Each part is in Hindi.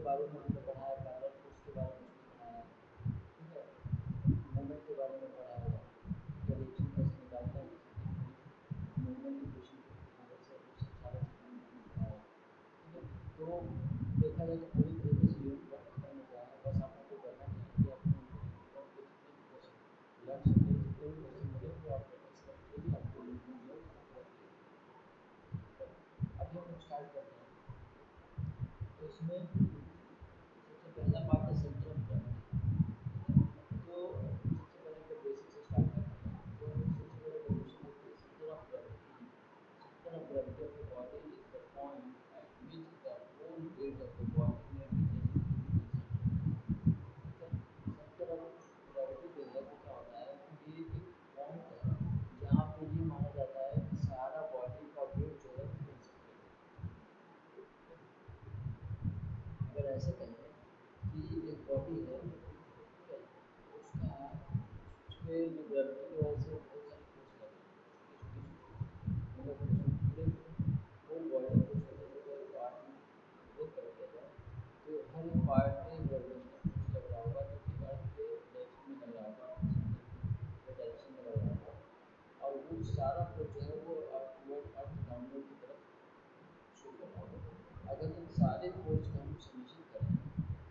के बारे में हमने पढ़ा है, पैरेलल फोर्स के बारे में उसमें पढ़ा है, ठीक है, मूवमेंट के बारे में पढ़ा है, डायरेक्शन कैसे निकालते हैं, मूवमेंट इक्वेशन की मदद से वो सब सारा चीज़ हमने पढ़ा है, ठीक है। तो देखा जाए तो पूरी तरीके से यूनिट वन खत्म हो गया है, बस आपको तो करना है कि अपने यूनिट वन के जितने भी क्वेश्चन लर्न मिले, जितने भी क्वेश्चन मिले वो आप प्रैक्टिस करने के लिए आपको यूनिट वन जो है खत्म कर दिए। अभी हम स्टार्ट करते हैं। तो इसमें सबसे पहला पार्ट है सेंटर ऑफ ग्रेविटी। तो सबसे पहले हम बेसिक से स्टार्ट करते हैं। तो सबसे पहले डेफिनेशन होती है centre of gravity. Centre of gravity of the body is the point at which the whole weight of the body में बी सेंटर ऑफ ग्रेविटी जो है वो क्या होता है कि ये एक पॉइंट है जहाँ पे ये माना जाता है कि सारा बॉडी का वेट जो है वो कंसंट्रेट है। अगर ऐसे कहें कि एक बॉडी है, ठीक है, उसका उस पे जो ग्रेविटी की वजह से बहुत सारी फोर्स लग रही है, मतलब पूरे होल बॉडी को छोटे छोटे पार्ट में ब्रेक कर दिया जाए तो हर एक पार्ट में ग्रेविटेशनल फोर्स लग रहा होगा, जो कि अर्थ के डायरेक्शन में लग रहा होगा, के डायरेक्शन में लग रहा होगा, और वो सारा फोर्स जो है वो अर्थ डाउनवर्ड की तरफ शो कर रहा होगा। अगर इन सारे फोर्स का हम समेशन करें,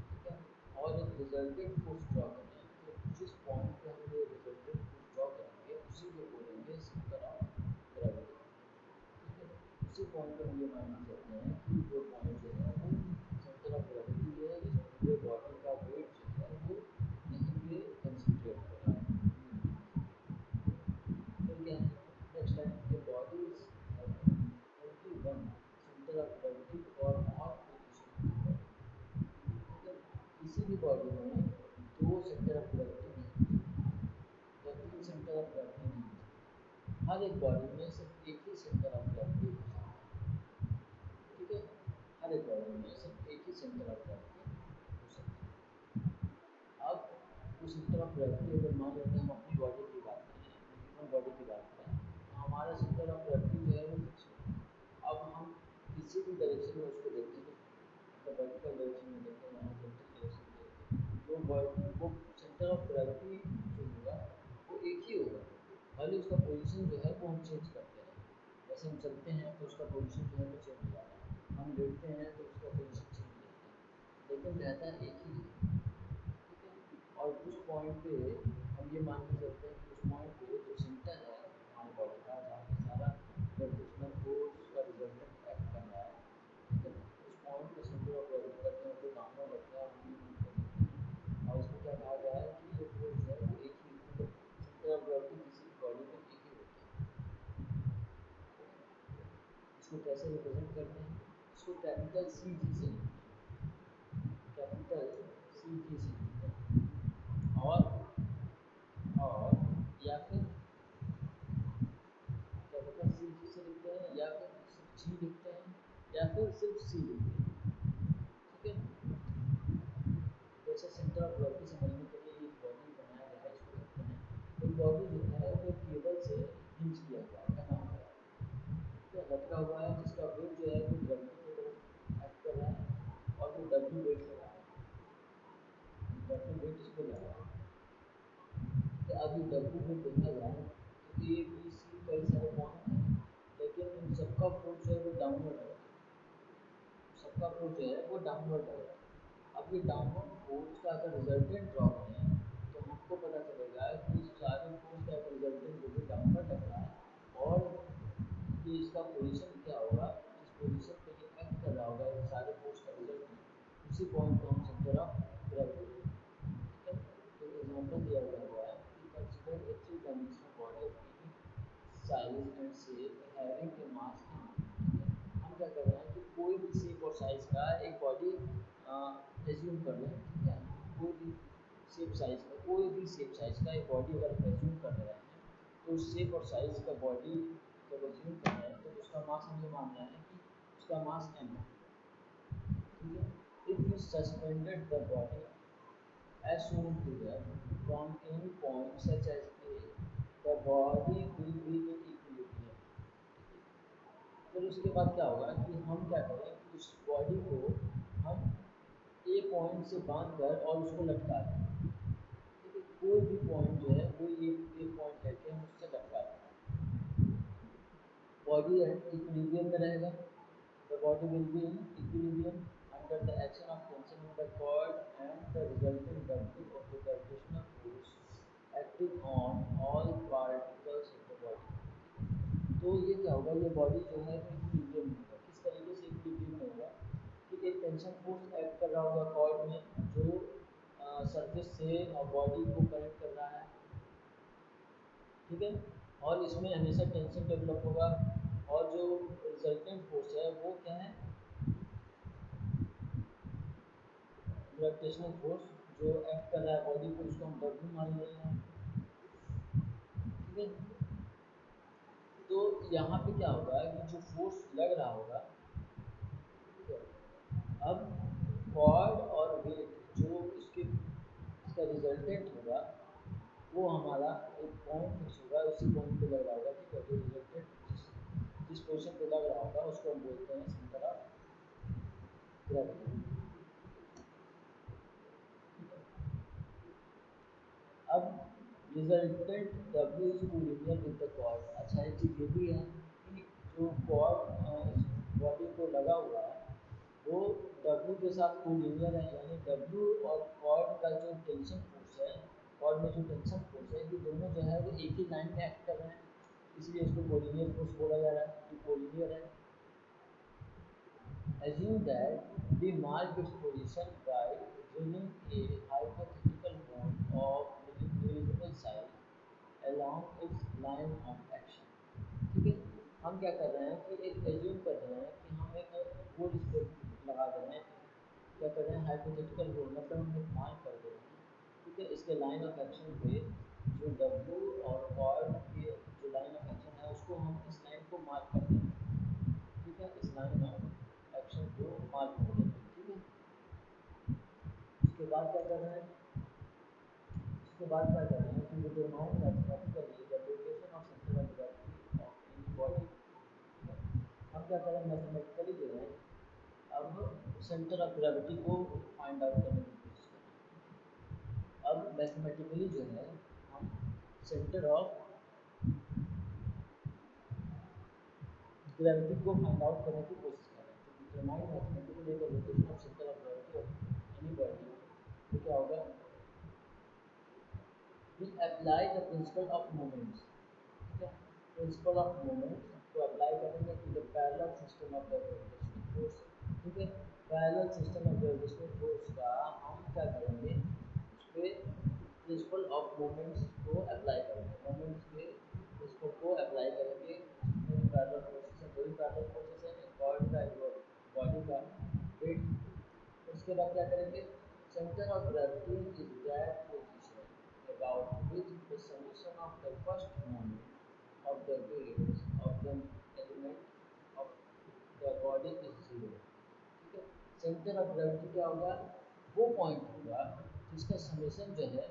ठीक है, और एक रिजल्टेंट फोर्स ड्रॉ करें, तो जिस पॉइंट पे हम ये रिजल्टेंट फोर्स ड्रॉ करेंगे उसी को बोलेंगे सेंटर ऑफ ग्रेविटी, ठीक है। उसी पॉइंट पर हम ये मान सकते हैं कि वो पॉइंट जो है वो सेंटर ऑफ ग्रेविटी है, इस पूरे बॉडी का वेट जो है वो यहीं पे कंसंट्रेट हो रहा है। फिर क्या है, next line, the body is having only one centre of gravity for all position of the body. किसी भी बॉडी में दो सेंटर ऑफ ग्रेविटी नहीं या तीन सेंटर ऑफ ग्रेविटी नहीं, हर एक बॉडी में सिर्फ एक ही सेंटर ऑफ ग्रेविटी हो सकता है, ठीक है, हर एक बॉडी में सिर्फ एक ही सेंटर ऑफ ग्रेविटी हो सकता है। अब उस सेंटर ऑफ ग्रेविटी अगर मान लेते हैं हम अपनी बॉडी की बात करें, ह्यूमन बॉडी की बात करें, तो हमारा सेंटर ऑफ ग्रेविटी जो है वो फिक्स है। अब हम किसी भी डायरेक्शन में उसको देखेंगे, मतलब वर्टिकल डायरेक्शन में देखें या हॉरिजॉन्टल डायरेक्शन में देखें, वो सेंटर ऑफ ग्रेविटी जो होगा वो एक ही होगा, खाली उसका पोजीशन जो है वो हम चेंज करते हैं। जैसे हम चलते हैं तो उसका पोजीशन जो है वो चेंज हो जाता है, हम लेटते हैं तो उसका पोजीशन चेंज हो जाता है, लेकिन रहता है एक ही है, ठीक है। और उस पॉइंट पे हम ये मान के चलते हैं कि उस पॉइंट पे जो सेंटर है हमारे बॉडी का, जहाँ पे सारा ग्रेविटेशनल फोर्स का रिजल्टेंट एक्ट कर रहा है, ठीक है, उस पॉइंट को सेंटर ऑफ ग्रेविटी करते हैं, तो डाउनवर्ड रखते हैं और मूवमेंट करते हैं। और इसमें क्या कहा गया है कि ये फोर्स जो है वो एक ही, मतलब सेंटर ऑफ ग्रेविटी किसी भी बॉडी में एक ही होता है। इसको कैसे रिप्रेजेंट करते हैं, इसको कैपिटल सी जी से लिखते हैं, कैपिटल सी जी से लिखते हैं, और या फिर कैपिटल सी जी से लिखते हैं, या फिर सिर्फ जी लिखते हैं, या फिर सिर्फ सी लिखते हैं, ठीक है। जैसे सेंटर ऑफ ग्रेविटी समझने के लिए एक बॉडी बनाया गया है, इसको देखते हैं। एक बॉडी जो है वो केबल से हिंज किया हुआ है, बना हुआ है, ठीक है, लटका हुआ है, जिसका वेट जो है वो ग्रेविटी की तरफ एक्ट कर रहा है, और वो डब्ल्यू वेट लगा है, डब्ल्यू वेट इस पर लगा है। तो अब ये डब्ल्यू वेट देखा जाए तो ए बी सी कई सारे पॉइंट हैं, लेकिन इन सबका फोर्स जो है वो डाउनवर्ड है, सबका फोर्स जो है वो डाउनवर्ड है। अब ये डाउनवर्ड फोर्स का अगर रिजल्टेंट ड्रॉ करें तो हमको पता चलेगा कि इस सारे फोर्स का एक रिजल्टेंट जो भी डाउनवर्ड लग रहा है, और ये इसका पोजीशन क्या होगा, जिस पोजीशन पे ये एक्ट कर रहा होगा ये सारे फोर्स का रिजल्टेंट, उसी पॉइंट को हम सेंटर ऑफ ग्रेविटी, ठीक है। तो एग्जांपल दिया गया हुआ है कि consider a three dimensional body of any size and shape having a mass m, ठीक है। हम क्या कर रहे हैं कि कोई भी शेप और साइज का एक बॉडी एज्यूम कर लें, ठीक है, कोई भी शेप साइज का, कोई भी शेप साइज का एक बॉडी अगर हम एज्यूम कर रहे हैं, तो उस शेप और साइज का बॉडी जब एज्यूम कर रहे हैं तो उसका मास हम ये मान रहे हैं कि उसका मास m है, ठीक है। If you suspended the body as shown in figure from any point such as A, the body will be in equilibrium। फिर उसके बाद क्या होगा कि हम क्या करें कि उस बॉडी को हम पॉइंट से बांध कर और उसको लटका दें। ठीक है, कोई भी पॉइंट जो है कोई एक पॉइंट लेके हम उससे लटका दें, बॉडी इक्विलिब्रियम में रहेगा। The body will be in equilibrium under the action of tension in the cord and the resulting ducting of the gravitational force acting on all particles of the body। तो ये क्या होगा, ये बॉडी जो है वो इक्विलिब्रियम में होगा। किस तरीके से इक्विलिब्रियम में होगा कि एक टेंशन फोर्स एक्ट कर रहा होगा कॉर्ड में, जो सरफेस से बॉडी को कनेक्ट कर रहा है। ठीक है, और इसमें हमेशा टेंशन डेवलप होगा, और जो रिजल्टेंट फोर्स है वो क्या है, ग्रेविटेशनल फोर्स जो एक्ट कर रहा है बॉडी को, उसको हम W मान रहे हैं। ठीक है, तो यहाँ पे क्या होगा कि जो फोर्स लग रहा होगा, ठीक है, अब कॉर्ड और वेट जो इसका रिजल्टेंट होगा वो हमारा एक पॉइंट फिक्स होगा, उसी पॉइंट पे लग रहा होगा। ठीक है, जो रिजल्टेंट जिस पोजिशन पे लग रहा होगा उसको हम बोलते हैं सेंटर ऑफ ग्रेविटी। अब resultant W is collinear with the chord. अच्छा, एक चीज़ ये भी है कि जो कॉर्ड बॉडी को लगा हुआ है वो W के साथ कोलिनियर है, यानी W और कॉर्ड का जो टेंशन फोर्स है, कॉर्ड में जो टेंशन फोर्स है, ये दोनों जो है वो एक ही लाइन में एक्ट कर रहे हैं, इसलिए इसको कोलिनियर फोर्स बोला जा रहा है, ये कोलिनियर है। Assume that we mark its position by drilling a hypothetical hole of negligible size along its line of action। ठीक है, हम क्या कर रहे हैं कि एक एज्यूम कर रहे हैं कि हम एक होल इस पर लगा दे रहे हैं। क्या कर रहे हैं, हाइपोथेटिकल होल, मतलब हम एक मार्क कर दे रहे हैं। ठीक है, इसके लाइन ऑफ एक्शन पे जो W और कॉर्ड के जो लाइन ऑफ एक्शन है उसको हम इस लाइन को मार्क कर देंगे। ठीक है, इस लाइन ऑफ एक्शन को मार्क कर देंगे। ठीक है, उसके बाद क्या कर रहे हैं, उसके बाद क्या कर रहे हैं कि determine mathematically the location of centre of gravity of any body. हम क्या कर रहे हैं, मैथमेटिकली जो है अब सेंटर ऑफ ग्रेविटी को फाइंड आउट करने की कोशिश कर रहे हैं। अब मैथमेटिकली जो है हम सेंटर ऑफ ग्रेविटी को फाइंड आउट करने की कोशिश कर रहे हैं। तो determine mathematically the location of centre of gravity of any body, तो क्या होगा, will apply the principle of moments। ठीक है, प्रिंसिपल ऑफ मोमेंट को अप्लाई करेंगे to the parallel system of the gravitational force. ठीक है, parallel system of gravitational force का हम क्या करेंगे, उस पर प्रिंसिपल ऑफ मोमेंट्स को अप्लाई करेंगे, मोमेंट्स के प्रिंसिपल को अप्लाई करेंगे। पैरेलल फोर्सेस है, वही पैरेलल फोर्सेस है, एक कॉर्ड का एक बॉडी का वेट। उसके बाद क्या करेंगे, centre of gravity is that position about which the summation of the first moment of the weights of the element of the body is zero। ठीक है, सेंटर ऑफ ग्रेविटी क्या होगा, वो पॉइंट होगा जिसका समेशन जो है,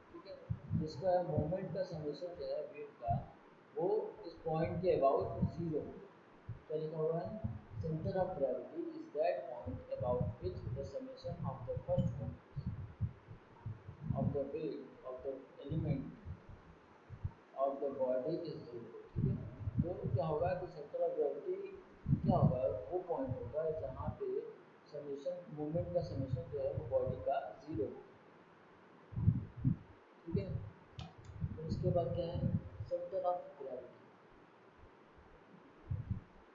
ठीक है, जिसका मोमेंट का समेशन जो है वेट का, वो इस पॉइंट के अबाउट जीरो। क्या लिखा हुआ है, centre of gravity is that point about which the summation of the first moment of the weight of the element of the body is zero। ठीक है, तो क्या होगा कि सेंटर ऑफ ग्रेविटी क्या होगा, वो पॉइंट होगा जहाँ पे समेशन मूवमेंट का समेशन जो है वो बॉडी का जीरो। ठीक है, तो इसके बाद क्या है, centre of gravity.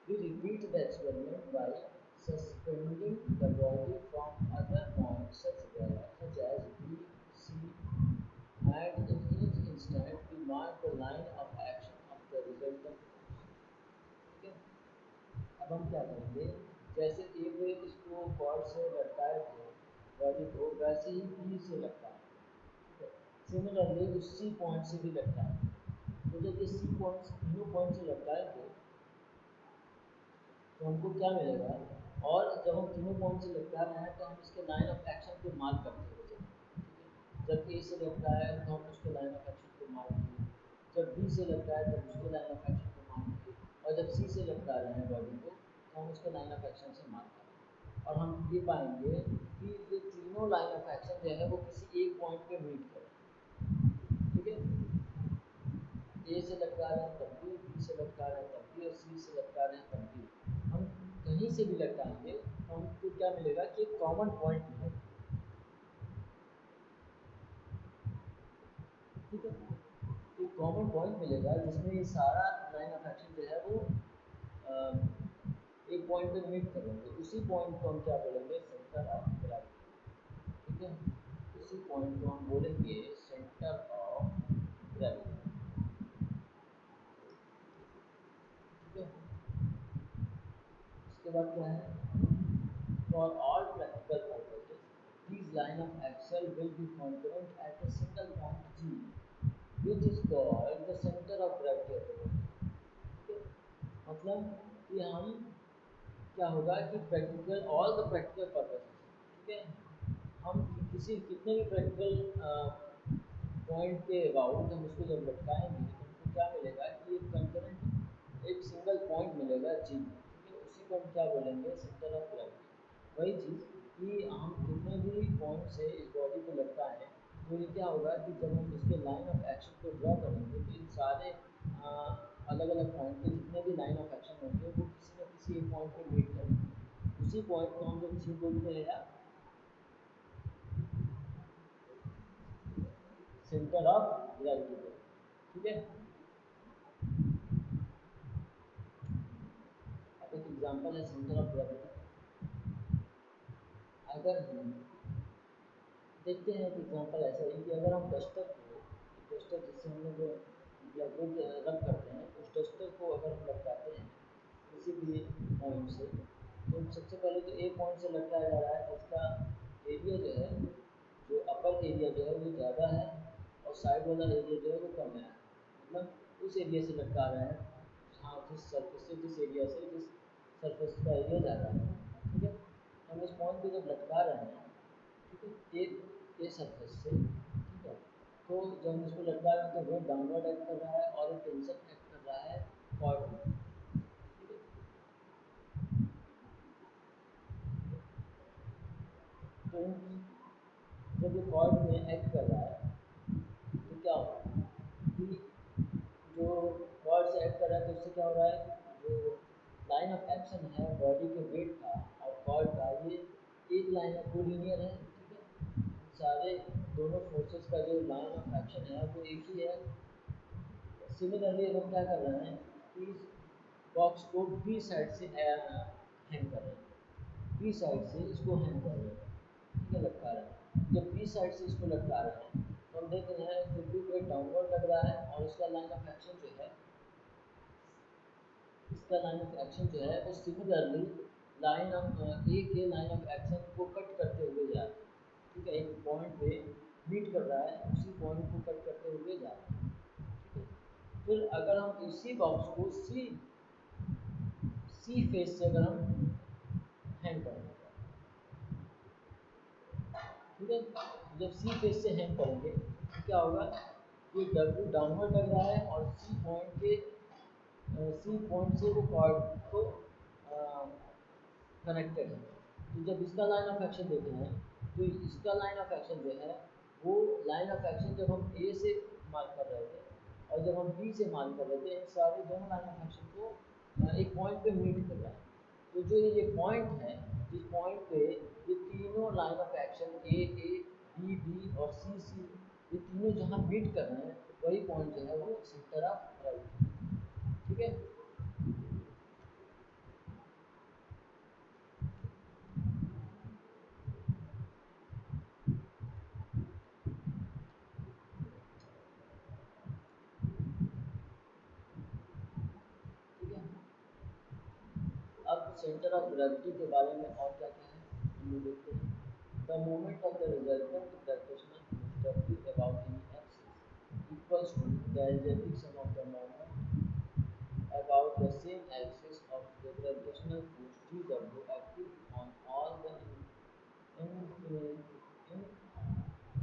We repeat the experiment by suspending the body from other points such as B, C, and in each instant we mark the line of action of the resultant force। ठीक है, अब हम क्या करेंगे, जैसे ए पे इसको कॉर्ड से लटकाए थे बॉडी को, वैसे ही बी से लटकाएंगे। सिमिलरली उस सी पॉइंट से भी लटकाएंगे। तो जब ये सी पॉइंट तीनों पॉइंट से लटकाएंगे तो हमको क्या मिलेगा, और जब हम तीनों पॉइंट से लटका रहे हैं तो हम इसके लाइन ऑफ एक्शन को मार्क करते हुए चलेंगे। जब ए से लटकाया है तो हम उसके लाइन ऑफ एक्शन को मार्क किए, जब बी से लटकाया तब उसके लाइन ऑफ एक्शन को मार्क किए, और जब सी से लटका रहे हैं बॉडी को तो हम उसके लाइन ऑफ एक्शन से मार्क करें, और हम ये पाएंगे कि ये तीनों लाइन ऑफ एक्शन जो है वो किसी एक पॉइंट पे मीट करें। ठीक है, ए से लटका रहे हैं तब भी, बी से लटका रहे हैं तब भी, और सी से लटका रहे हैं तब भी, हम कहीं से भी लटकाएंगे तो हमको क्या मिलेगा कि एक कॉमन पॉइंट मिलेगा। ठीक है, एक कॉमन पॉइंट मिलेगा जिसमें ये सारा लाइन ऑफ एक्शन जो है वो एक पॉइंट पे मीट करेंगे। उसी पॉइंट को हम क्या बोलेंगे, सेंटर ऑफ ग्रेविटी। ठीक है, उसी पॉइंट को हम बोलेंगे सेंटर ऑफ ग्रेविटी। ठीक है, उसके बाद क्या है, for all practical purposes these line of action will be concurrent at a single point G, which is called the center of gravity of the body। ठीक है, मतलब कि हम क्या होगा कि practical all the practical purposes, ठीक है, हम किसी कितने भी प्रैक्टिकल पॉइंट के अबाउट हम उसको जब लटकाएंगे तो हमको क्या मिलेगा कि एक कंकरेंट एक सिंगल पॉइंट मिलेगा जी। ठीक है, उसी को हम क्या बोलेंगे, सेंटर ऑफ ग्रेविटी। वही चीज़ कि हम कितने भी पॉइंट से इस बॉडी को लटकाएं तो ये क्या होगा कि जब हम इसके लाइन ऑफ एक्शन को ड्रॉ करेंगे तो इन सारे अलग अलग पॉइंट पे जितने भी लाइन ऑफ एक्शन होंगे वो किसी न किसी एक पॉइंट पे मीट करेंगे। उसी पॉइंट को हम लोग जी बोलते हैं या सेंटर ऑफ ग्रेविटी। ठीक है, अब एक एग्जांपल है सेंटर ऑफ ग्रेविटी। अगर हम देखते हैं कि एग्जांपल ऐसा है कि अगर हम डस्टर जिससे हम लोग ब्लैकबोर्ड रब करते हैं, उस डस्टर को अगर हम लटकाते हैं किसी भी पॉइंट से, तो सबसे पहले तो एक पॉइंट से लटकाया जा रहा है जिसका एरिया जो है, जो अपर एरिया जो है वो ज़्यादा है और साइड वाला एरिया जो है वो कम है। मतलब उस एरिया से लटका रहा है, हाँ, जिस सरफेस से जिस एरिया से जिस सरफेस का एरिया ज़्यादा है। ठीक है, हम इस पॉइंट को जब लटका रहे हैं, ठीक है, एक सरफेस से, ठीक है, तो जब हम इसको लटका रहे हैं तो वेट डाउनवर्ड एक्ट कर रहा है और टेंशन एक्ट कर रहा है कॉर्ड में। ठीक है, तो जब ये कॉर्ड में एक्ट कर रहा है तो क्या होगा कि जो कॉर्ड से एक्ट कर रहा है तो उससे क्या हो रहा है, जो लाइन ऑफ एक्शन है बॉडी के वेट का और कॉर्ड का, ये एक लाइन है, कोलिनियर है। ठीक है, सारे दोनों फोर्सेस का जो लाइन ऑफ एक्शन है वो एक ही है। सिमिलरली हम क्या कर रहे हैं कि इस बॉक्स को बी साइड से हैंग कर रहे हैं, बी साइड से इसको हैंग कर रहे हैं। ठीक है, लटका रहे हैं, जब बी साइड से इसको लटका रहे हैं तो हम देख रहे हैं फिर भी वेट डाउनवर्ड लग रहा है और इसका लाइन ऑफ एक्शन जो है, इसका लाइन ऑफ एक्शन जो है वो सिमिलरली लाइन ऑफ ए के लाइन ऑफ एक्शन को कट करते हुए जा रहा है। ठीक है, एक पॉइंट पे मीट कर रहा है, उसी पॉइंट को कट करते हुए जा रहा है। ठीक है, फिर अगर हम इसी बॉक्स को सी सी फेस से अगर हम हैंग करेंगे, ठीक है, जब सी फेस से हैंग करेंगे तो क्या होगा, ये डब्ल्यू डाउनवर्ड लग रहा है और सी पॉइंट से वो कॉर्ड को कनेक्टेड है। तो जब इसका लाइन ऑफ एक्शन देते हैं तो इसका लाइन ऑफ एक्शन जो है वो लाइन ऑफ एक्शन जब हम ए से मार्क कर रहे थे और जब हम बी से मार्क कर रहे थे, इन सारे दोनों लाइन ऑफ एक्शन को एक पॉइंट पे मीट कर रहा है। तो जो ये पॉइंट है, जिस पॉइंट पे ये तीनों line of action A B B और सी सी, ये तीनों जहाँ मीट कर रहे हैं वही पॉइंट जो है वो सेंटर ऑफ ग्रेविटी। ठीक है, ठीक है, अब सेंटर ऑफ ग्रेविटी के बारे में और क्या क्या है हम लोग देखते हैं। The moment of the resultant gravitational force W about any axis equals to the algebraic sum of the moment about the same axis of the gravitational force GW acting on all the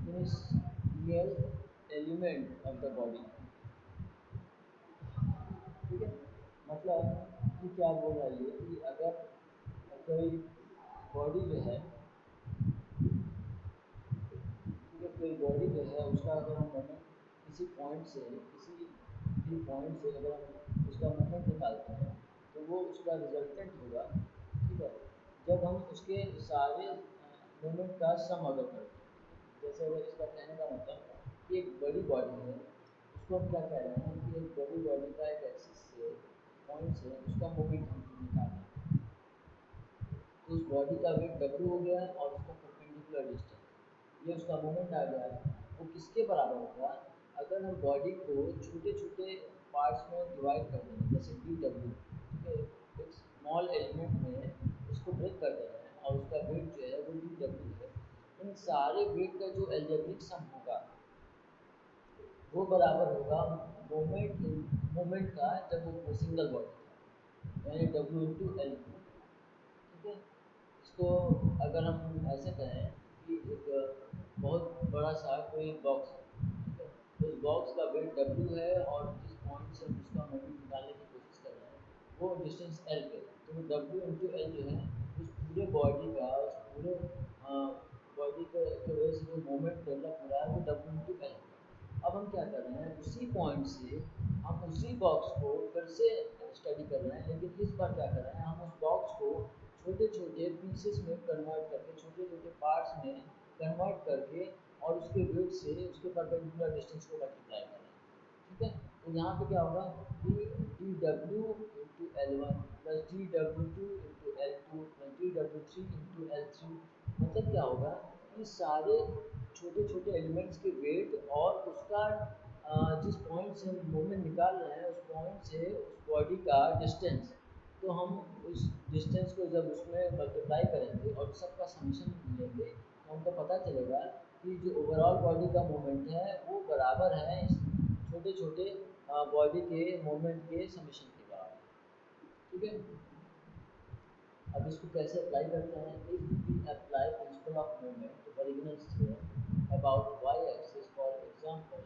initial element of the body। ठीक है, मतलब कि क्या बोल रहा है ये कि अगर कोई बॉडी जो है, ठीक है, कोई बॉडी जो है उसका अगर हम मोमेंट किसी पॉइंट से किसी भी पॉइंट से अगर हम उसका मोमेंट निकालते हैं तो वो उसका रिजल्टेंट होगा, ठीक है, जब हम उसके सारे मोमेंट का सम अगर करते हैं। जैसे अगर इसका कहने का मतलब कि एक बड़ी बॉडी है, उसको हम क्या कह रहे हैं कि एक बड़ी बॉडी का एक एक्सिस से पॉइंट से उसका मोमेंट हम निकाल रहे हैं, तो उस बॉडी का वेट डब्ल्यू हो गया और उसका परपेंडिकुलर डिस्टेंस ये उसका मोमेंट आ गया। वो किसके बराबर होगा? अगर हम बॉडी को छोटे छोटे पार्ट्स में डिवाइड कर दें, जैसे डी डब्ल्यू, ठीक है, एक स्मॉल एलिमेंट में उसको ब्रेक कर दे रहे हैं और उसका वेट जो है वो डी डब्ल्यू है। इन सारे वेट का जो एल्जेब्रिक सम होगा वो बराबर होगा मोमेंट का जब वो सिंगल बॉडी था, यानी डब्ल्यू इंटू एल। ठीक है, इसको अगर हम ऐसे कहें कि एक बहुत बड़ा सा कोई बॉक्स है, ठीक है, उस बॉक्स का वेट डब्ल्यू है और जिस पॉइंट से हम उसका मोमेंट निकालने की कोशिश कर रहे हैं वो डिस्टेंस एल पे है, तो डब्ल्यू इंटू एल जो है उस पूरे बॉडी का, उस पूरे बॉडी के वजह से जो मोमेंट डेवलप हो रहा है वो डब्ल्यू इंटू एल है। अब हम क्या कर रहे हैं, उसी पॉइंट से हम उसी बॉक्स को फिर से स्टडी कर रहे हैं, लेकिन इस बार क्या कर रहे हैं, हम उस बॉक्स को छोटे छोटे पीसेस में कन्वर्ट करके, छोटे छोटे पार्ट्स में कन्वर्ट करके और उसके वेट से उसके परपेंडिकुलर डिस्टेंस को मल्टीप्लाई कर रहे हैं। ठीक है, तो यहाँ पे क्या होगा कि D W into L one plus D W two into L two plus D W three into L three, मतलब क्या होगा कि सारे छोटे छोटे एलिमेंट्स के वेट और उसका जिस पॉइंट से हम मोमेंट निकाल रहे हैं उस पॉइंट से उस बॉडी का डिस्टेंस, तो हम उस डिस्टेंस को जब उसमें मल्टीप्लाई करेंगे और सबका समीशन लेंगे तो हमको पता चलेगा कि जो ओवरऑल बॉडी का मोमेंट है वो बराबर है इस छोटे छोटे बॉडी के मोमेंट के समीशन के बराबर। ठीक है, अब इसको कैसे अप्लाई करते हैं, if we apply principle of movement to original theorem about Y axis, for example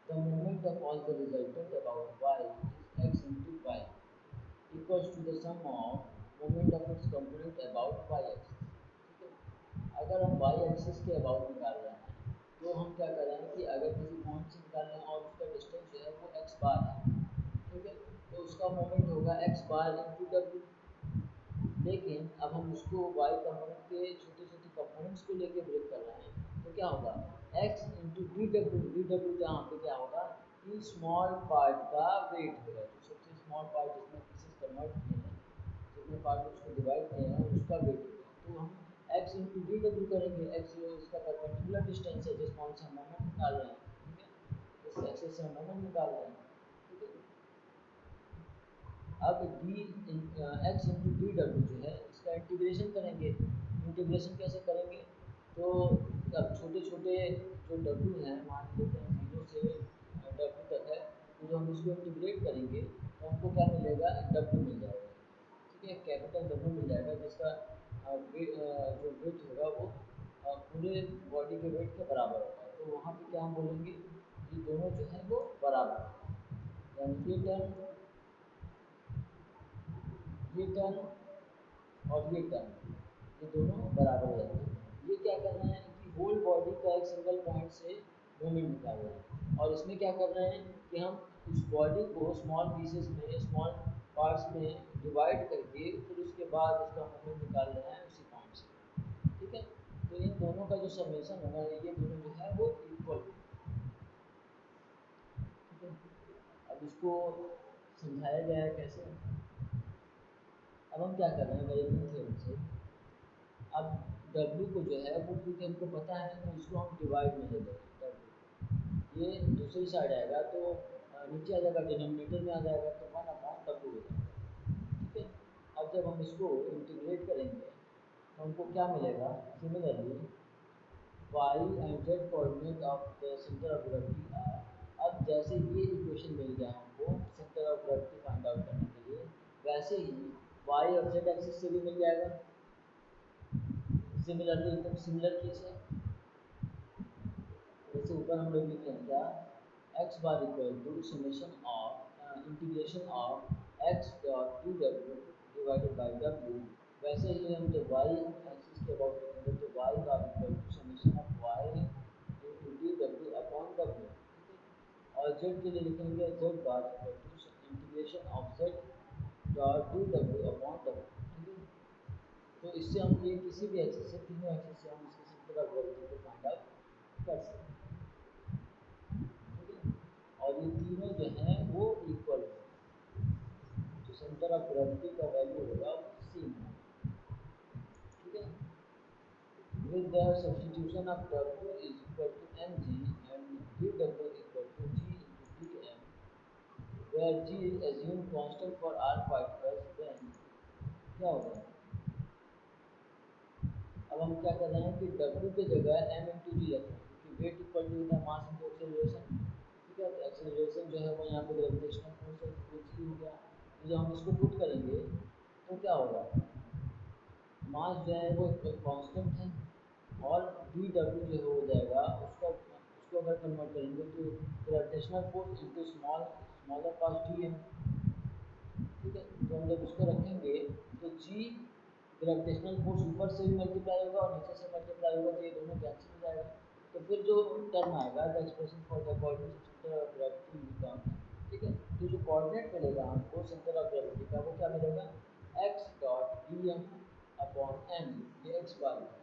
the moment of all the resultant about Y is X into Y equals to the sum of moment of its component about Y axis. ठीक है, अगर हम वाई एक्सिस के अबाउट निकाल रहे हैं तो हम क्या कर रहे हैं कि अगर किसी पॉइंट से निकाल रहे हैं और उसका डिस्टेंस जो है वो एक्स बार है, ठीक है, तो उसका मोमेंट होगा एक्स बार इंटू डब्ल्यू। लेकिन अब हम उसको वाई कंपोनेंट के छोटे छोटे कंपोनेंट्स को लेके ब्रेक कर रहे हैं तो क्या होगा, x into D W, D W जहाँ पे क्या होगा कि स्मॉल पार्ट का वेट होगा, जो सबसे स्मॉल पार्ट जिसमें पीसेस कन्वर्ट किए हैं, जितने पार्ट उसको डिवाइड किए हैं उसका वेट होगा। तो हम एक्स इंटू डी डब्ल्यू करेंगे, एक्स इसका परपेंडिकुलर डिस्टेंस है जिस पॉइंट से हम मोमेंट निकाल रहे हैं, ठीक है, इस एक्सिस से हम मोमेंट निकाल रहे हैं। ठीक है, अब D x into D W जो है इसका इंटीग्रेशन करेंगे। इंटीग्रेशन कैसे करेंगे, तो अब छोटे छोटे जो डब्ल्यू हैं मान लेते हैं जीरो से डब्ल्यू तक है, तो जो हम इसको इंटीग्रेट करेंगे तो हमको क्या मिलेगा, डब्ल्यू मिल जाएगा। ठीक है, कैपिटल डब्ल्यू मिल जाएगा जिसका जो वेट होगा वो पूरे बॉडी के वेट के बराबर होगा। तो वहाँ पे क्या हम बोलेंगे, ये दोनों जो है वो बराबर है, यानी ये टर्म और ये टर्म ये दोनों बराबर हो जाते हैं। ये क्या कर रहे हैं कि होल बॉडी का एक सिंगल पॉइंट से मूवमेंट निकाल रहे हैं, और इसमें क्या कर रहे हैं कि हम उस बॉडी को स्मॉल पीसेस में, स्मॉल पार्ट्स में डिवाइड करके फिर उसके बाद उसका मूवमेंट निकाल रहे हैं उसी पॉइंट से। ठीक है, तो इन दोनों का जो समेशन होगा ये दोनों जो है वो इक्वल। ठीक है, अब इसको समझाया गया है कैसे। अब हम क्या कर रहे हैं वेरिएबल थ्योरम से, अब W को जो है वो क्योंकि हमको पता है तो इसको हम डिवाइड में ले लेंगे। W ये दूसरी साइड आएगा तो नीचे आ जाएगा, डिनोमिनेटर में आ जाएगा तो 1/W हो जाएगा। ठीक है, अब जब हम इसको इंटीग्रेट करेंगे तो हमको क्या मिलेगा, similarly y and z coordinate of the centre of gravity are. अब जैसे ये इक्वेशन मिल गया हमको centre of gravity find out करने के लिए, वैसे ही y और z एक्सिस से भी मिल जाएगा। सिमिलरली एकदम सिमिलर केस है, जैसे ऊपर हम लोग लिखे हैं क्या, X bar equal to summation of integration of x dot D W divided by W. वैसे ही हम जब वाई एक्सिस के अबाउट लिखेंगे तो Y bar equal to summation of Y into D W upon W. और जेड के लिए लिखेंगे Z bar equal to integration of Z dot D W upon W. ठीक है, तो इससे हम ये किसी भी एक्सिस से, तीनों एक्सिस से हम इसके सेंटर ऑफ ग्रेविटी को फाइंड आउट कर सकते हैं। ठीक है, और ये तीनों जो हैं वो इक्वल है, तो सेंटर ऑफ ग्रेविटी का वैल्यू होगा सेम। ठीक है, with the substitution of W is equal to mg and dW equal to g into dm, where g is assumed constant for all particles, then क्या होगा? अब हम क्या कर रहे हैं कि W की जगह m इंटू जी रख रहे हैं, क्योंकि वेट इक्वल टू होता है मास इंटू एक्सेलरेशन। ठीक है, तो एक्सेलरेशन जो है वो यहाँ पे ग्रेविटेशनल फोर्स है, तो जी हो गया। तो जब हम इसको पुट करेंगे तो क्या होगा, मास जो है वो कांस्टेंट है, और डी डब्ल्यू जो हो जाएगा उसका, उसको अगर कन्वर्ट करेंगे तो ग्रेविटेशनल फोर्स इंटू स्मॉलर पास डी है। ठीक है, तो हम जब इसको रखेंगे तो जी ग्रेविटेशनल फोर्स ऊपर से भी मल्टीप्लाई होगा और नीचे से मल्टीप्लाई होगा, तो ये दोनों कैंसिल हो जाएगा। तो फिर जो टर्म आएगा the expression for the coordinate of centre of gravity become. ठीक है, तो जो कोऑर्डिनेट मिलेगा हमको सेंटर ऑफ ग्रेविटी का वो क्या मिलेगा, X dot D M upon M, ये एक्स बार है।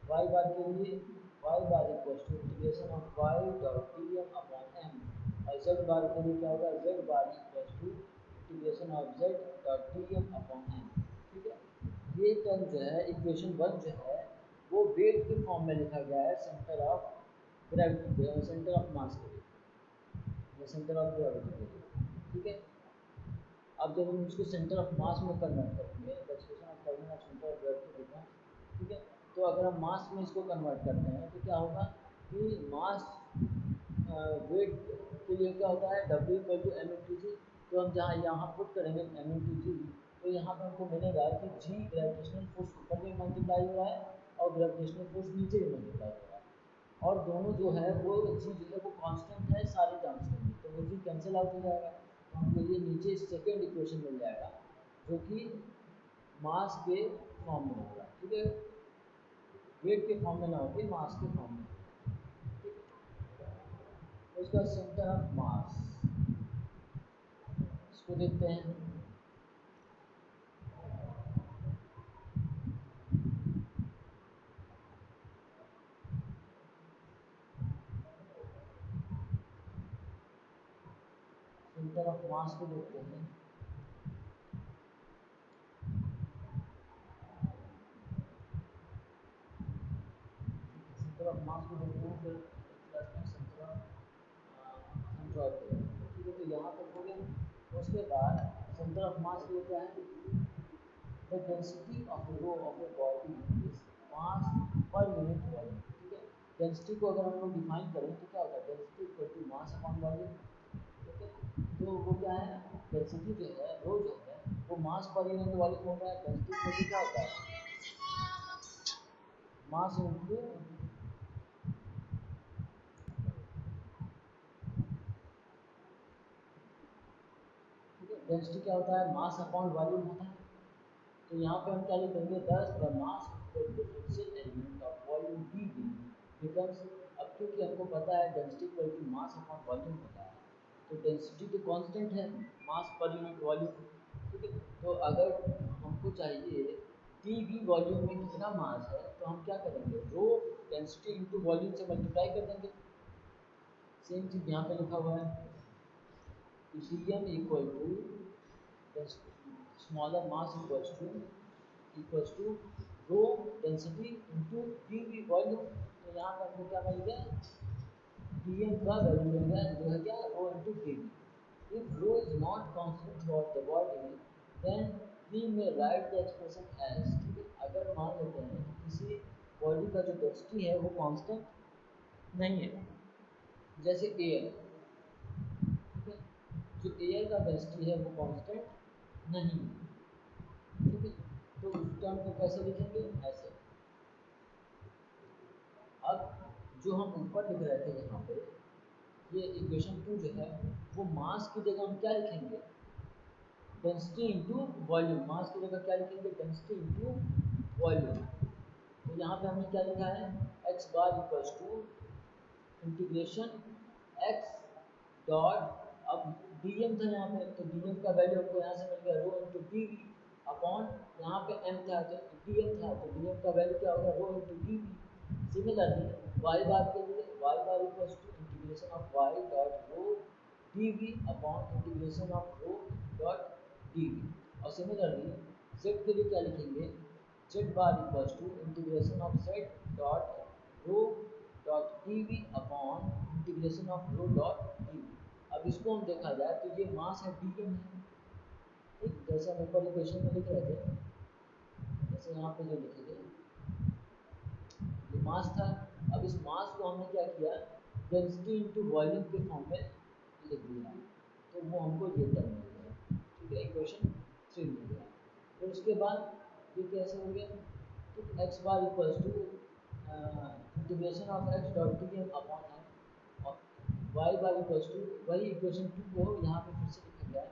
वाई बार के लिए Y bar equals to integration of Y dot D M upon M, और जेड बार के लिए क्या होगा, Z bar equals to integration of Z dot D M upon M. ठीक है, ये टर्म जो है इक्वेशन 1 जो है वो वेट के फॉर्म में लिखा गया है centre of gravity, centre of मास के लिए, या सेंटर ऑफ ग्रेविटी के लिए। ठीक है, अब जब हम इसको सेंटर ऑफ मास में कन्वर्ट करेंगे, expression of coordinate of centre of gravity become. ठीक है, तो अगर हम मास में इसको कन्वर्ट करते हैं तो क्या होगा कि मास वेट के लिए क्या होता है, W equal to m into g. तो हम जहाँ यहाँ पुट करेंगे एम इंटू जी, तो यहाँ पर हमको मिलेगा कि जी ग्रेविटेशनल फोर्स ऊपर भी मल्टीप्लाई हो रहा है और ग्रेविटेशनल फोर्स नीचे भी मल्टीप्लाई हो रहा है, और दोनों जो है वो जी जो है वो कांस्टेंट है सारे टर्म्स के लिए, तो वो जी कैंसिल आउट हो जाएगा। तो हमको ये नीचे सेकेंड इक्वेशन मिल जाएगा जो कि मास के फॉर्म में होगा। ठीक है, वेट के फॉर्म में ना होकर मास के फॉर्म में। ठीक है, उसका सेंटर ऑफ मास इसको देखते हैं। सेंटर ऑफ मास को देखते हैं। सेंटर ऑफ मास को देखते हैं, फिर सेंटर ऑफ ड्रॉ करेंगे। ठीक है, तो यहाँ तक हो गया। उसके बाद सेंटर ऑफ मास ये क्या है, the density of rho of a body is mass per unit volume. ठीक है, डेंसिटी को अगर हम लोग डिफाइन करें तो क्या होता है, density equal to mass upon volume. ठीक है, तो वो क्या है, डेंसिटी जो है रो जो है वो मास पर यूनिट वॉल्यूम हो रहा है। डेंसिटी इक्वल टू क्या होता है, मास इंटू, ठीक है, डेंसिटी क्या होता है, मास अपॉन वॉल्यूम होता है। तो यहाँ पे हम क्या लिखेंगे, 10 the mass potential element of volume D B becomes. अब क्योंकि हमको पता है density equal to mass upon volume होता है, तो डेंसिटी तो कांस्टेंट है, मास पर यूनिट वॉल्यूम। ठीक है, तो अगर हमको चाहिए डी बी वॉल्यूम में कितना मास है, तो हम क्या करेंगे, रो डेंसिटी इंटू वॉल्यूम से मल्टीप्लाई कर देंगे। सेम चीज़ यहाँ पे लिखा हुआ है, d m equal to smaller mass equals to rho density into d v volume. तो यहाँ पर हमको क्या मिल गया, डी एम का वैल्यू मिल गया जो है क्या, rho into d v. If rho is not constant for the body then we may write the expression as. ठीक है, अगर मान लेते हैं कि किसी बॉडी का जो डेंसिटी है वो कांस्टेंट नहीं है, जैसे एयर। ठीक है, जो एयर का डेंसिटी है वो कांस्टेंट नहीं है। ठीक है, तो उस टर्म को कैसे लिखेंगे, ऐसे। अब जो हम ऊपर लिख रहे थे यहाँ पे, ये इक्वेशन 2 जो है वो मास की जगह हम क्या लिखेंगे, डेंसिटी इंटू वॉल्यूम, मास की जगह क्या लिखेंगे, डेंसिटी इंटू वॉल्यूम। तो यहाँ पे हमने क्या लिखा है, X bar equals to integration X dot, अब डी एम था यहाँ पे, तो डी एम का वैल्यू हमको यहाँ से मिल गया रो इंटू डी वी अपॉन, यहाँ पे एम था तो डी एम था, तो डी एम का वैल्यू क्या होगा, rho into d v. Similarly y bar के लिए Y bar equals to integration of Y dot rho d we upon integration of rho dot D v. और सिमिलरली जेड के लिए क्या लिखेंगे, Z bar equals to integration of Z dot rho dot D we upon integration of rho dot D v. अब इसको हम देखा जाए तो ये मास है डी एम है, ठीक, जैसे हम ऊपर इक्वेशन में लिख रहे थे, जैसे यहाँ पे जो लिखे थे ये मास था। अब इस मास को हमने क्या किया, डेंसिटी इंटू वॉल्यूम के फॉर्म में लिख दिया, तो वो हमको ये टर्म मिल गया, ठीक है, इक्वेशन 3 मिल गया। फिर उसके बाद ये कैसे हो गया, तो x bar equals to integration of x dot D M upon M, और वाई बार इक्वल्स टू वही इक्वेशन 2 को यहाँ पे फिर से लिखा गया है,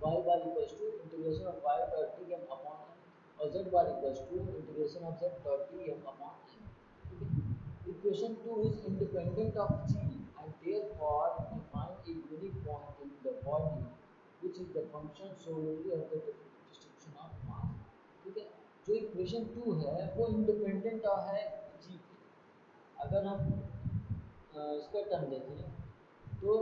Y bar equals to integration of Y dot D M upon M, और Z bar equals to integration of Z dot D M upon m. Equation 2 is independent of G and therefore define a unique point in the body which is the function solely of the distribution of mass। ठीक है, जो इक्वेशन 2 है वो इंडिपेंडेंट है G के। अगर हम इसका टर्म देखें तो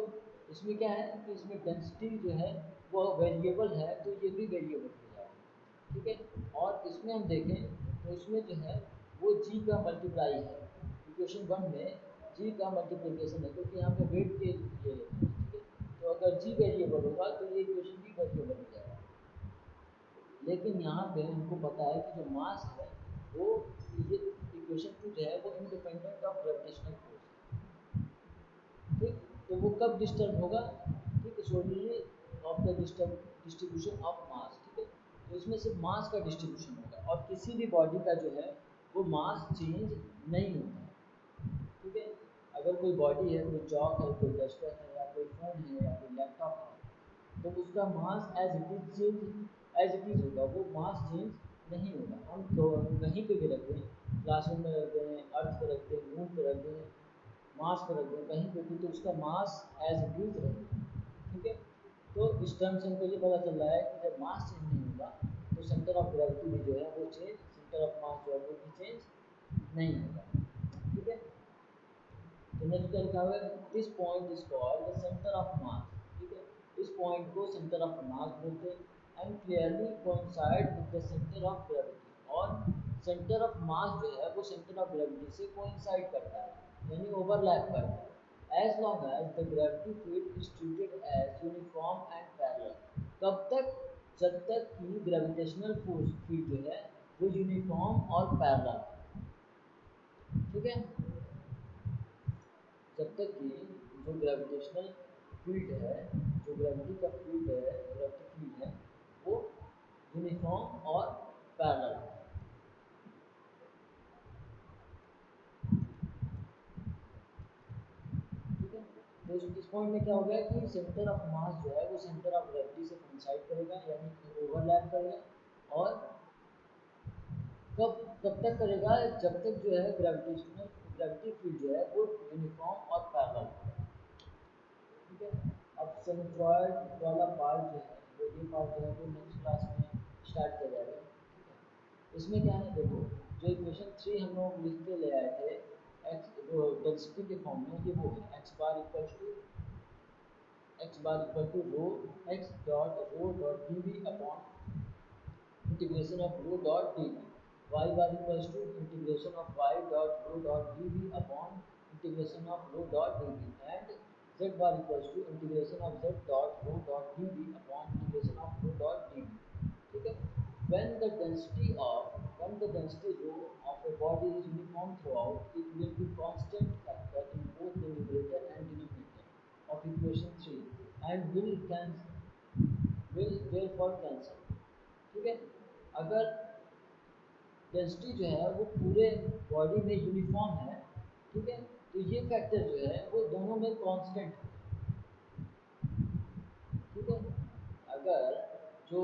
इसमें क्या है कि इसमें डेंसिटी जो है वो वेरिएबल है, तो ये भी वेरिएबल हो जाएगा, ठीक है। और इसमें हम देखें तो इसमें जो है वो जी का मल्टीप्लाई है, इक्वेशन 1 में जी का मल्टीप्लिकेशन है, क्योंकि यहाँ पे वेट के लिए लेते हैं, ठीक है। तो अगर जी वेरिएबल होगा तो ये इक्वेशन भी वेरिएबल हो जाएगा। लेकिन यहाँ पे हमको पता है कि जो मास है वो, ये इक्वेशन 2 जो है वो इंडिपेंडेंट ऑफ ग्रेविटेशनल फोर्स, ठीक। तो वो कब डिस्टर्ब होगा, ठीक है, solidly of the distribution of mass, ठीक है। तो इसमें सिर्फ मास का डिस्ट्रीब्यूशन होगा और किसी भी बॉडी का जो है वो मास चेंज नहीं होता, ठीक है। अगर कोई बॉडी है, कोई चौक है, कोई डस्टर है, या कोई फ़ोन है, या कोई लैपटॉप है, तो उसका mass as it is change as it is होगा, वो मास चेंज नहीं होगा। हम तो कहीं पे भी रख दें, क्लासरूम में रख दें, अर्थ पे रख दें, मून पे रख दें, मास पे रख दें, कहीं पे भी, तो उसका मास एज इट इज रहेगा, ठीक है। तो इस टर्म से हमको ये पता चल रहा है कि जब मास चेंज नहीं होगा तो सेंटर ऑफ ग्रेविटी भी जो है वो चेंज, सेंटर ऑफ मास जो है वो भी चेंज नहीं होगा, ठीक है। तो नेक्स्ट क्या लिखा हुआ है, this point is called the centre of mass, ठीक है। इस पॉइंट को सेंटर ऑफ मास बोलते हैं and clearly coincide with the centre of gravity, और सेंटर ऑफ मास जो है वो सेंटर ऑफ ग्रेविटी से कोइंसाइड करता है, यानी ओवरलैप करता है, as long as the gravity field is treated as uniform and parallel. कब तक, जब तक कि ग्रेविटेशनल फोर्स फील्ड जो है वो यूनिफॉर्म और पैरेलल, ठीक है। जब तक कि जो ग्रेविटेशनल फील्ड है, जो ग्रेविटी का फील्ड है, ग्रेविटी फील्ड है, वो यूनिफॉर्म और पैरेलल है, ठीक है। तो इस पॉइंट में क्या हो गया कि सेंटर ऑफ मास जो है वो सेंटर ऑफ ग्रेविटी से कोइंसाइड करेगा, यानी ओवरलैप करेगा, और कब कब तक करेगा, जब तक जो है ग्रेविटी फील्ड जो है वो यूनिफॉर्म और पैरेलल है, ठीक है। अब सेंट्रॉयड वाला पार्ट जो है वो, ये पार्ट जो है वो नेक्स्ट क्लास में स्टार्ट किया जाएगा, ठीक है। इसमें क्या है, देखो जो इक्वेशन 3 हम लोग लिख के ले आए थे एक्स, वो डेंसिटी के फॉर्म में, ये वो है X bar equal to rho dot D we upon integration of rho dot D V, Y bar equals to integration of Y dot rho dot D we upon integration of rho dot D V, and z bar equals to integration of z dot rho dot dv upon integration of rho dot dv, ठीक है। when the density rho of a body is uniform throughout, it will be constant factor in both the numerator and denominator of equation 3 and will therefore cancel, ठीक है। अगर डेंसिटी जो है वो पूरे बॉडी में यूनिफॉर्म है, ठीक है, तो ये फैक्टर जो है वो दोनों में कांस्टेंट है, ठीक है। अगर जो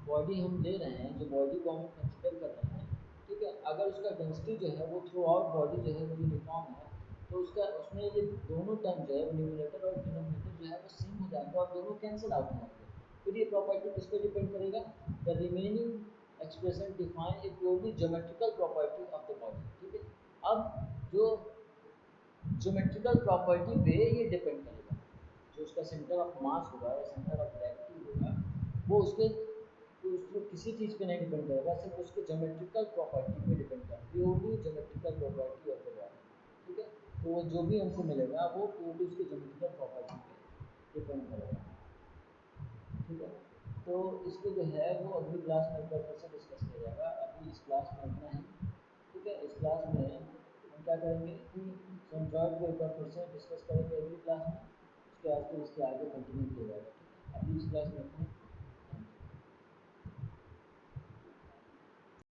बॉडी हम ले रहे हैं, जो बॉडी को हम कंसिडर कर रहे हैं, ठीक है, अगर उसका डेंसिटी जो है वो थ्रू आउट बॉडी जो है वो यूनिफॉर्म है, तो उसका उसमें ये दोनों टर्म जो है न्यूमरेटर और डिनोमिनेटर जो है वो सेम हो जाएगा और दोनों कैंसिल आउट हो जाएंगे। फिर ये प्रॉपर्टी किस पे डिपेंड करेगा? The remaining expression define a purely geometrical property of the body. ठीक है, अब जो ज्योमेट्रिकल प्रॉपर्टी पे ये डिपेंड करेगा, जो उसका सेंटर ऑफ मास होगा या सेंटर ऑफ ग्रेविटी होगा, वो उसके तो उसको किसी चीज़ पे नहीं डिपेंड करेगा, सिर्फ उसके ज्योमेट्रिकल प्रॉपर्टी पे डिपेंड करेगा, purely geometrical property of the body. ठीक है, तो वो जो भी हमको मिलेगा वो प्योरली उसके ज्योमेट्रिकल प्रॉपर्टी पे डिपेंड करेगा। ठीक है, तो इसको जो है वो अगली क्लास में एक बार फिर से डिस्कस किया जाएगा। अभी इस क्लास में इतना ही। ठीक है, इस क्लास में हम क्या करेंगे कि सेंट्रॉइड को एक बार फिर से डिस्कस करेंगे अगली क्लास में, उसके बाद फिर इसके आगे कंटिन्यू किया जाएगा। ठीक है, अभी इस क्लास में इतना ही।